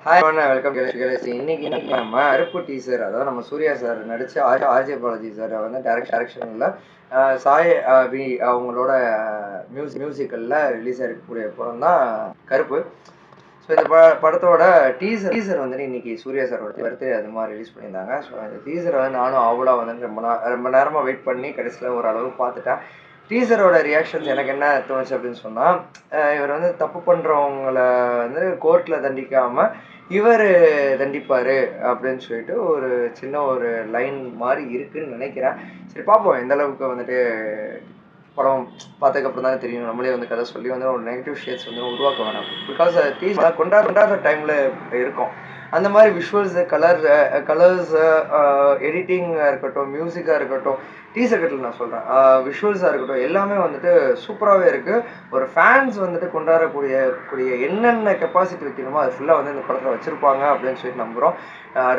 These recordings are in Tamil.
ஹாய் வெல்கம் இன்னைக்கு நம்ம அருப்பு டீசர், அதாவது நம்ம சூர்யா சார் நடிச்ச ஆர்ஜே பாலாஜி சார் வந்து டைரக்ஷன்ல சாய் அவங்களோட மியூசிக்கல்ல ரிலீஸ் ஆயிருக்கக்கூடிய படம் தான் கருப்பு. ஸோ இந்த படத்தோட டீசர் வந்துட்டு இன்னைக்கு சூர்யா சாரோட பர்த்டே அது மாதிரி ரிலீஸ் பண்ணியிருந்தாங்க. ஸோ அந்த டீசரை வந்து நானும் அவ்வளோ வந்து ரொம்ப நேரமாக வெயிட் பண்ணி கடைசியில் ஓரளவு பார்த்துட்டேன். டீசரோட ரியாக்ஷன்ஸ் எனக்கு என்ன தோணுச்சு அப்படின்னு சொன்னால், இவர் வந்து தப்பு பண்ணுறவங்கள வந்து கோர்ட்டில் தண்டிக்காமல் இவர் தண்டிப்பார் அப்படின்னு சொல்லிட்டு ஒரு சின்ன ஒரு லைன் மாதிரி இருக்குன்னு நினைக்கிறேன். சரி பார்ப்போம் எந்த அளவுக்கு வந்துட்டு படம் பார்த்ததுக்கப்புறம் தானே தெரியும். நம்மளே வந்து கதை சொல்லி வந்து ஒரு நெகட்டிவ் ஷேட்ஸ் வந்து உருவாக்க வேணாம். பிகாஸ் டீசர் கொண்டாடுற டைமில் இருக்கும். அந்த மாதிரி விஷுவல்ஸு, கலர்ஸு, எடிட்டிங்காக இருக்கட்டும், மியூசிக்காக இருக்கட்டும், டீசர் கட்டில் நான் சொல்கிறேன், விஷுவல்ஸாக இருக்கட்டும், எல்லாமே வந்துட்டு சூப்பராகவே இருக்குது. ஒரு ஃபேன்ஸ் வந்துட்டு கொண்டாடக்கூடிய என்னென்ன கெப்பாசிட்டி வைக்கணுமோ அது ஃபுல்லாக வந்து இந்த படத்தில் வச்சுருப்பாங்க அப்படின்னு சொல்லிட்டு நம்புகிறோம்.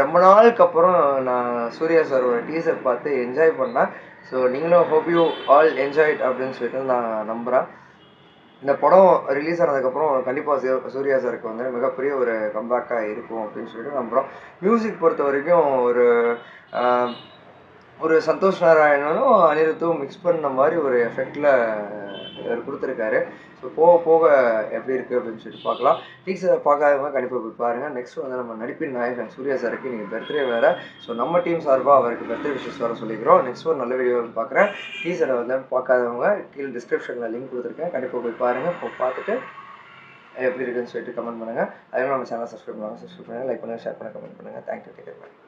ரொம்ப நாளுக்கு அப்புறம் நான் சூர்யா சாரோட டீசர் பார்த்து என்ஜாய் பண்ணேன். ஸோ நீங்களும் ஹோப் யூ ஆல் என்ஜாய்ட் அப்படின்னு சொல்லிட்டு நான் நம்புகிறேன். இந்த படம் ரிலீஸ் ஆனதுக்கப்புறம் கண்டிப்பாக சூர்யா சாருக்கு வந்து மிகப்பெரிய ஒரு கம்பேக்காக இருக்கும் அப்படின்னு சொல்லிட்டு நம்புகிறோம். மியூசிக் பொறுத்த வரைக்கும் ஒரு சந்தோஷ் நாராயணனும் அனிருத்தும் மிக்ஸ் பண்ண மாதிரி ஒரு எஃபெக்டில் இவர் கொடுத்துருக்காரு. ஸோ போக போக எப்படி இருக்குது அப்படின்னு சொல்லிட்டு பார்க்கலாம். டீசரை பார்க்காதவங்க கண்டிப்பாக போய் பாருங்கள். நெக்ஸ்ட் வந்து நம்ம நடிப்பின் நாயகன் சூர்யா சாருக்கு நீங்கள் பர்த்டே வேறு. ஸோ நம்ம டீம் சார்பாக அவருக்கு பர்த்டே விஷஸ் வர சொல்லிக்கிறோம். நெக்ஸ்ட் ஒரு நல்ல வீடியோ பார்க்குறேன். டீசரை வந்து பார்க்காதவங்க கீழே டிஸ்கிரிப்ஷனில் லிங்க் கொடுத்துருக்கேன், கண்டிப்பாக போய் பாருங்கள். இப்போ பார்த்துட்டு எப்படி இருக்குன்னு சொல்லிட்டு கமெண்ட் பண்ணுங்கள். அதே மாதிரி நம்ம சேனல் சப்ஸ்கிரைப் பண்ணுங்கள், லைக் பண்ணுங்கள், ஷேர் பண்ணுங்கள், கமெண்ட் பண்ணுங்கள். தேங்க்யூ. Take care.